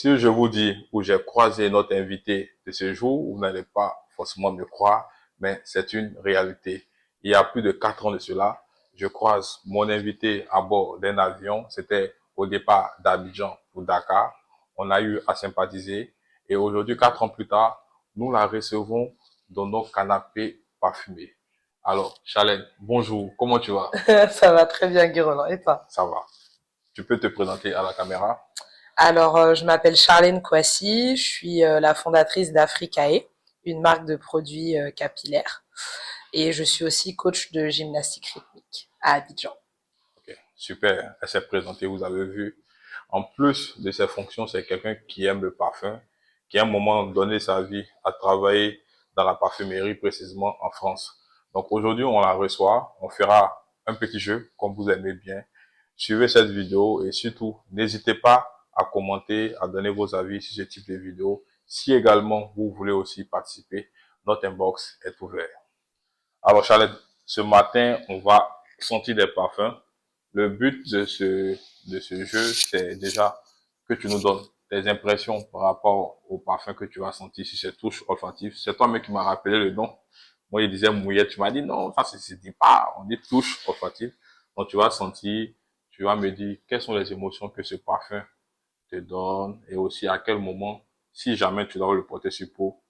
Si je vous dis où j'ai croisé notre invité de ce jour, vous n'allez pas forcément me croire, mais c'est une réalité. Il y a plus de 4 ans de cela, je croise mon invité à bord d'un avion. C'était au départ d'Abidjan pour Dakar. On a eu à sympathiser et aujourd'hui, 4 ans plus tard, nous la recevons dans nos canapés parfumés. Alors, Charlène, bonjour, comment tu vas? Ça va très bien, Guy-Roland. Et toi? Ça va. Tu peux te présenter à la caméra? Alors, je m'appelle Charlène Kouassi. Je suis la fondatrice d'Africae, une marque de produits capillaires. Et je suis aussi coach de gymnastique rythmique à Abidjan. Ok, super. Elle s'est présentée, vous avez vu. En plus de ses fonctions, c'est quelqu'un qui aime le parfum, qui à un moment donné sa vie a travaillé dans la parfumerie, précisément en France. Donc aujourd'hui, on la reçoit, on fera un petit jeu, comme vous aimez bien. Suivez cette vidéo et surtout, n'hésitez pas à commenter, à donner vos avis sur ce type de vidéo. Si également vous voulez aussi participer, notre inbox est ouvert. Alors Charlotte, ce matin, on va sentir des parfums. Le but de ce jeu, c'est déjà que tu nous donnes tes impressions par rapport au parfum que tu vas sentir sur cette touche olfactive. C'est toi-même qui m'as rappelé le nom. Moi, il disait mouillette. Tu m'as dit non, ça se dit pas. On dit touche olfactive. Donc, tu vas sentir, tu vas me dire quelles sont les émotions que ce parfum te donne et aussi à quel moment, si jamais tu dois le porter sur peau,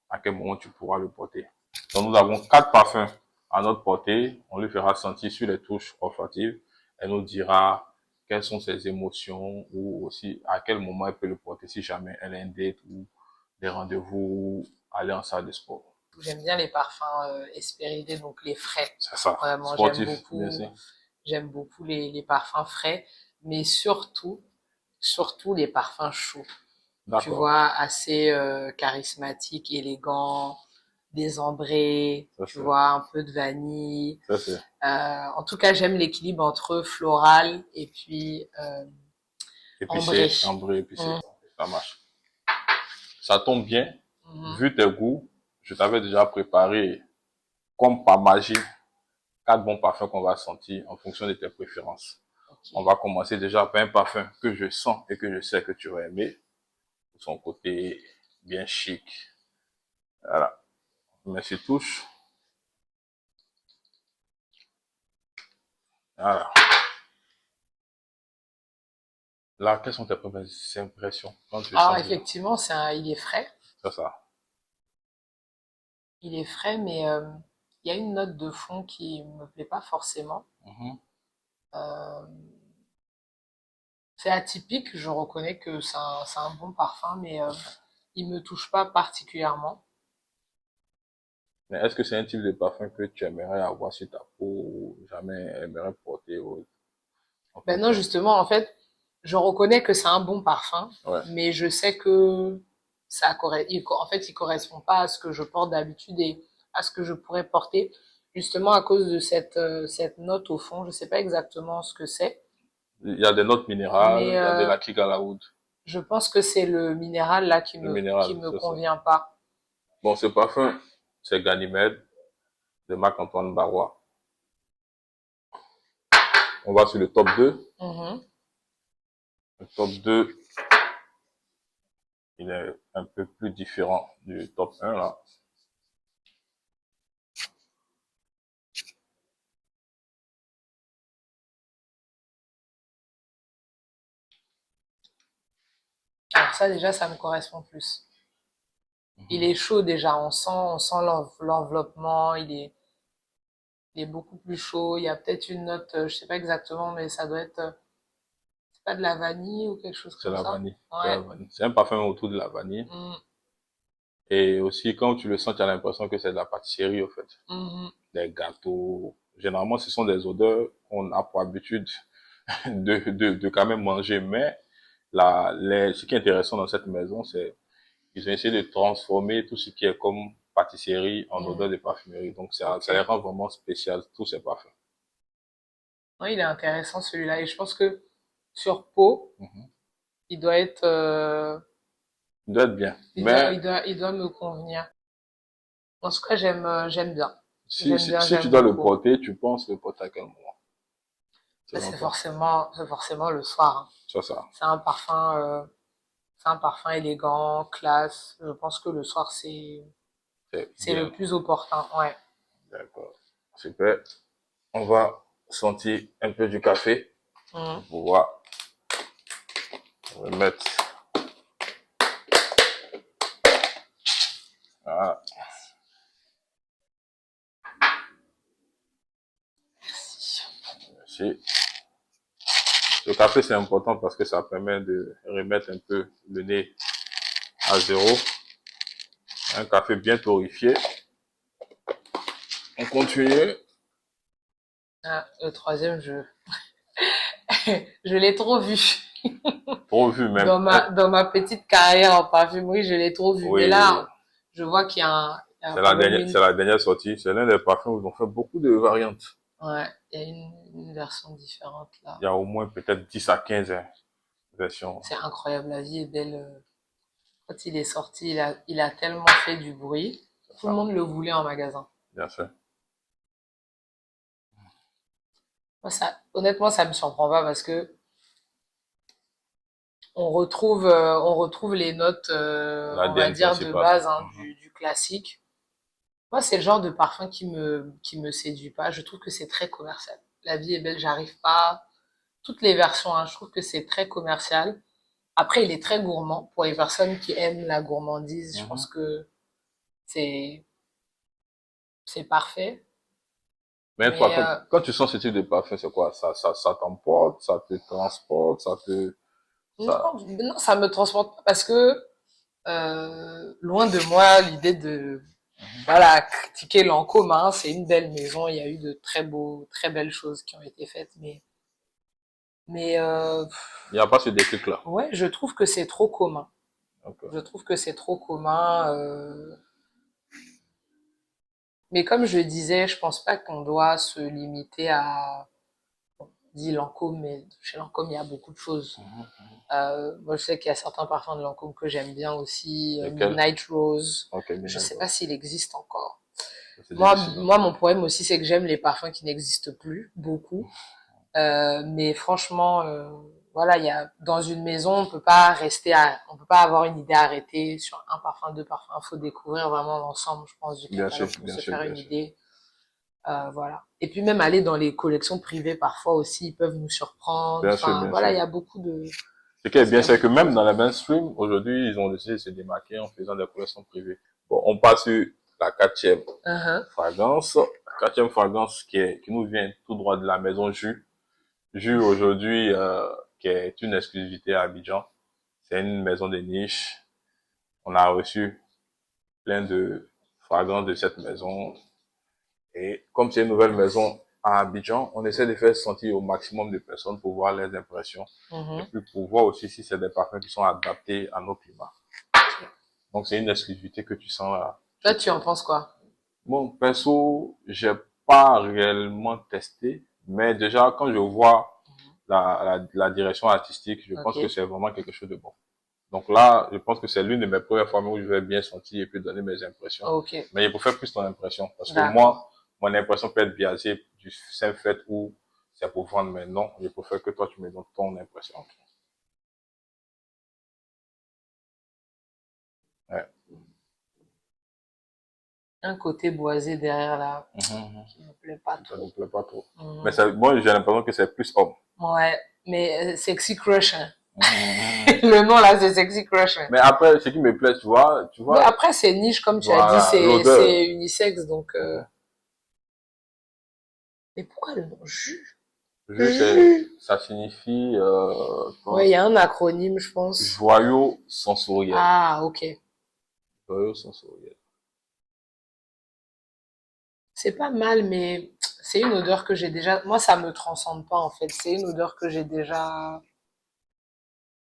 à quel moment tu pourras le porter. Donc, nous avons 4 parfums à notre portée. On lui fera sentir sur les touches olfactives. Elle nous dira quelles sont ses émotions ou aussi à quel moment elle peut le porter si jamais elle a un date ou des rendez-vous ou aller en salle de sport. J'aime bien les parfums espéridés, donc les frais. C'est ça. Vraiment, Sportif, bien sûr. j'aime beaucoup les parfums frais, mais surtout les parfums chauds. Tu D'accord. vois, assez charismatique, élégant, désambré, Ça tu c'est. vois, un peu de vanille. Ça c'est. En tout cas, j'aime l'équilibre entre floral et puis ambré. Épicé, ambré, épicé. Mm. Ça marche. Ça tombe bien. Mhm. Vu tes goûts, je t'avais déjà préparé, comme par magie, 4 bons parfums qu'on va sentir en fonction de tes préférences. On Ok. va commencer déjà par un parfum que je sens et que je sais que tu vas aimer. Son côté bien chic. Voilà. Merci touche. Voilà. Là, quelles sont tes premières impressions quand tu Alors sens déjà? effectivement, il est frais. C'est ça. Il est frais, mais il y a une note de fond qui me plaît pas forcément. Mhm. Euh, c'est atypique, je reconnais que c'est un bon parfum, mais il me touche pas particulièrement. Mais est-ce que c'est un type de parfum que tu aimerais avoir sur ta peau ou jamais aimerais porter en Ben non, fonction? justement, en fait, je reconnais que c'est un bon parfum, Ouais. mais je sais que en fait, il correspond pas à ce que je porte d'habitude et à ce que je pourrais porter, justement à cause de cette note au fond. Je sais pas exactement ce que c'est, Il y a des notes minérales, mais il y a de la Kigalaoud. je pense que c'est le minéral là Le qui minéral, me c'est ça. convient pas. Bon, ce parfum, c'est Ganymède de Marc-Antoine Barrois. On va sur le top 2. Mhm. Le top 2, il est un peu plus différent du top 1 là. Alors ça déjà, ça me correspond plus. Il est chaud déjà, on sent l'enveloppement, il est beaucoup plus chaud. Il y a peut-être une note, je sais pas exactement, mais ça doit être, c'est pas de la vanille ou quelque chose C'est comme la ça. vanille. C'est la Ouais. vanille. C'est un parfum autour de la vanille. Mm, Et aussi, quand tu le sens, tu as l'impression que c'est de la pâtisserie, au fait. mhm. Des gâteaux. Généralement, ce sont des odeurs qu'on a pour habitude de quand même manger. Mais ce qui est intéressant dans cette maison, c'est qu'ils ont essayé de transformer tout ce qui est comme pâtisserie en Mm. odeur de parfumerie. Donc, Ok. ça les rend vraiment spécial, tous ces parfums. Ouais, il est intéressant celui-là et je pense que sur peau, Mhm. il doit être, Il doit être bien. Mais il doit me convenir. En tout cas, j'aime bien. si tu J'aime dois le beaucoup. porter, tu penses le porter à quel moment, Là, selon toi? c'est forcément le soir, hein. C'est ça. C'est un parfum C'est un parfum élégant, classe. Je pense que le soir, C'est c'est le bien. plus opportun. Ouais. D'accord. Super. On va sentir un peu du café Mhm. pour pouvoir remettre. Voilà. Merci. Le café, c'est important parce que ça permet de remettre un peu le nez à zéro. Un café bien torréfié. On continue. Ah, le troisième, je l'ai trop vu. Trop vu même. Dans ma petite carrière en parfumerie, je l'ai trop vu. Mais Oui, là, je vois qu'il y a quand même c'est la dernière sortie. C'est l'un des parfums où ils ont fait beaucoup de variantes. ouais, il y a une version différente là. Il y a au moins peut-être 10 à 15 versions. C'est incroyable, la vie est belle. Quand il est sorti, il a tellement fait du bruit. C'est Tout le ça, monde le voulait en magasin. bien sûr. Moi, honnêtement, ça me surprend pas parce que on retrouve les notes, on va L'ADN dire de principal. base hein, du classique. Moi, c'est le genre de parfum qui me séduit pas. Je trouve que c'est très commercial. La vie est belle, j'arrive pas. Toutes les versions, hein, je trouve que c'est très commercial. Après, il est très gourmand. Pour les personnes qui aiment la gourmandise, je pense Mhm. que c'est, c'est parfait. Mais une fois, Mais, quand tu sens ce type de parfum, c'est quoi? Ça t'emporte, ça te transporte, ça, non, ça me transporte pas parce que, loin de moi l'idée de, voilà, critiquer Lancôme, hein, c'est une belle maison, il y a eu de très belles choses qui ont été faites, mais il n'y a pas ce déclic-là. ouais, je trouve que c'est trop commun. Ok. Je trouve que c'est trop commun. Mais comme je disais, je pense pas qu'on doit se limiter à dit Lancôme, mais chez Lancôme il y a beaucoup de choses. Moi, je sais qu'il y a certains parfums de Lancôme que j'aime bien aussi. Lesquels? Midnight Rose. Ok, Je midnight sais pas oil. s'il existe encore. C'est difficile, hein. Moi, mon problème aussi, c'est que j'aime les parfums qui n'existent plus, beaucoup. Mais franchement, voilà, il y a dans une maison, on peut pas avoir une idée arrêtée sur un parfum, deux parfums. Il faut découvrir vraiment l'ensemble, je pense, du Bien sûr, catalogue pour bien se sûr, faire bien une sûr. idée. Voilà. Et puis même aller dans les collections privées, parfois aussi, ils peuvent nous surprendre. Bien sûr, Enfin, bien voilà, sûr. Ce qui est il bien, y a c'est que beaucoup de même dans choses. la mainstream, aujourd'hui, ils ont décidé de se démarquer en faisant des collections privées. Bon, on passe sur la quatrième Uh-huh. fragrance. La quatrième fragrance qui nous vient tout droit de la maison Jus. Jus aujourd'hui, qui est une exclusivité à Abidjan. C'est une maison de niche. On a reçu plein de fragrances de cette maison. Et comme c'est une nouvelle maison à Abidjan, on essaie de faire sentir au maximum de personnes pour voir leurs impressions. Et Mhm. puis pour voir aussi si c'est des parfums qui sont adaptés à nos climats. Donc c'est une exclusivité que tu sens là. Toi, tu en penses quoi? Bon, perso, j'ai pas réellement testé, mais déjà quand je vois la direction artistique, je pense que Ok. c'est vraiment quelque chose de bon. Donc là, je pense que c'est l'une de mes premières fois où je vais bien sentir et puis donner mes impressions. Ok. Mais il faut faire plus ton impression. Parce que D'accord. moi, mon impression peut être biaisée du simple fait où c'est pour vendre. Mais non, je préfère que toi, tu me donnes ton impression. Ok. Ouais. Un côté boisé derrière là, Mhm. qui me plaît pas Ça ne me trop. plaît pas trop. Mais Mhm. moi, j'ai l'impression que c'est plus homme. Ouais. Mais Sexy Crush, hein. Mhm. Le nom là, c'est Sexy Crush, hein. Mais après, ce qui me plaît, tu Mais vois, après, c'est niche, comme tu as dit, voilà, l'odeur. c'est unisexe, donc, Mhm. mais pourquoi le nom jus? Juste, Jus. ça signifie Ouais, il y a un acronyme, je pense. joyau sensoriel. Ah, ok. Joyau sensoriel. C'est pas mal, mais c'est une odeur que j'ai déjà. Moi, ça me transcende pas en fait. C'est une odeur que j'ai déjà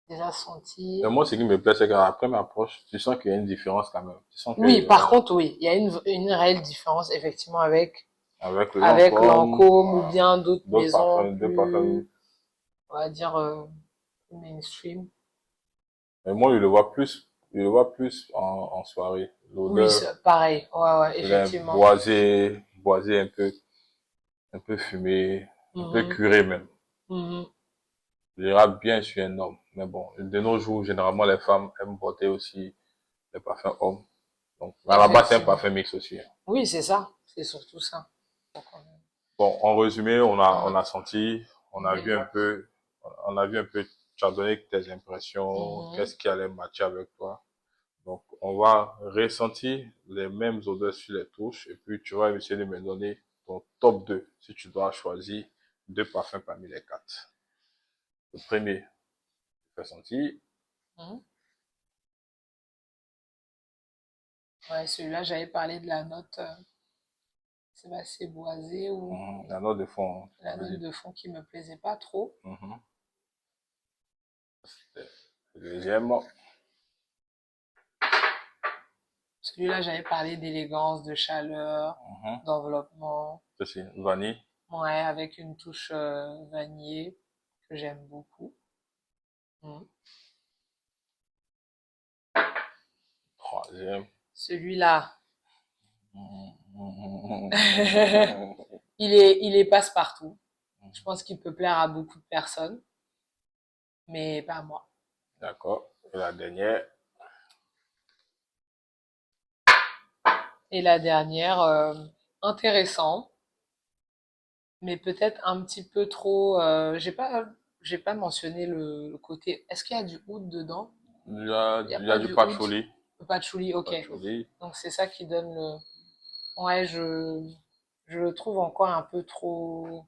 Et sentie. moi, ce qui me plaît, c'est qu'après ma approche, tu sens qu'il y a une différence quand même. Tu sens Oui, que par contre, oui, il y a une réelle différence effectivement avec avec Lancôme, Lancôme ou voilà, bien d'autres maisons d'autres parfums. plus, on va dire, mainstream. Mais moi, je le vois plus en soirée. Oui, L'odeur, c'est pareil. Ouais, ouais, il est effectivement. boisé, boisé un peu fumé, un peu Mhm, curé même. mhm. Il ira bien sur un homme. Mais bon, de nos jours, généralement, les femmes aiment porter aussi les parfums hommes. Donc, à la base, c'est un Effectivement. parfum mix aussi, hein. Oui, c'est ça. C'est surtout ça. Donc, Bon, en résumé, on mhm, a senti, on a vu un peu, tu as donné tes impressions, mhm. qu'est-ce qui allait matcher avec toi. Donc, on va ressentir les mêmes odeurs sur les touches et puis tu vas essayer de me donner ton top 2 si tu dois choisir deux parfums parmi les quatre. Le premier, tu fais sentir. Mhm. Ouais, celui-là, j'avais parlé de la note, c'est assez boisé ou La note de fond, la note de fond qui me plaisait pas trop. mhm. Le deuxième, Celui-là, j'avais parlé d'élégance, de chaleur, mhm. d'enveloppement. Ceci, vanille. Ouais, avec une touche vanillée que j'aime beaucoup. Mhm. Troisième. Celui-là, Mhm. il est passe-partout. Je pense qu'il peut plaire à beaucoup de personnes, mais pas à moi. D'accord. Et la dernière. Et la dernière, intéressant, mais peut-être un petit peu trop. J'ai pas mentionné le côté. Est-ce qu'il y a du oud dedans? Il n'y a Il y a pas du du oud. patchouli. Patchouli, ok. Patchouli. Donc c'est ça qui donne le. Ouais, je le trouve encore un peu trop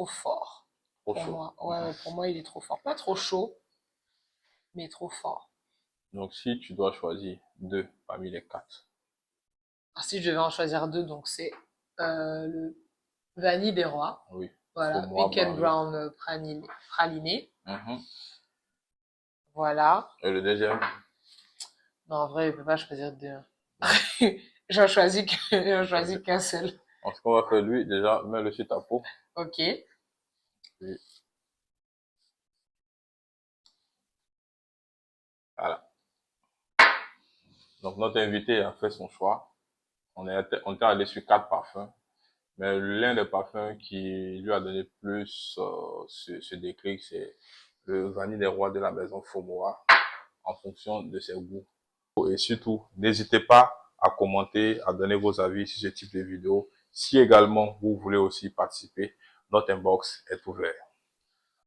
fort Trop pour chaud. moi. Ouais, Mhm. ouais, pour moi il est trop fort. Pas trop chaud, mais trop fort. Donc, si tu dois choisir deux parmi les quatre. Alors, si je devais en choisir deux, donc c'est le Vanille des Rois. Oui. Voilà, Faux-moi Pink and barré. Brown praliné. Mhm. Voilà. Et le deuxième. Non, en vrai, il peut pas choisir deux. Donc, J'en tu choisis choisis. qu'un seul. Donc, ce qu'on va faire, lui, déjà, mets-le sur ta peau. Ok. Puis, voilà. Donc, notre invité a fait son choix. On était allé sur quatre parfums. Mais l'un des parfums qui lui a donné plus ce déclic, c'est le vanille des rois de la maison Fomoa, en fonction de ses goûts. Et surtout, n'hésitez pas à commenter, à donner vos avis sur ce type de vidéo. Si également vous voulez aussi participer, notre inbox est ouvert.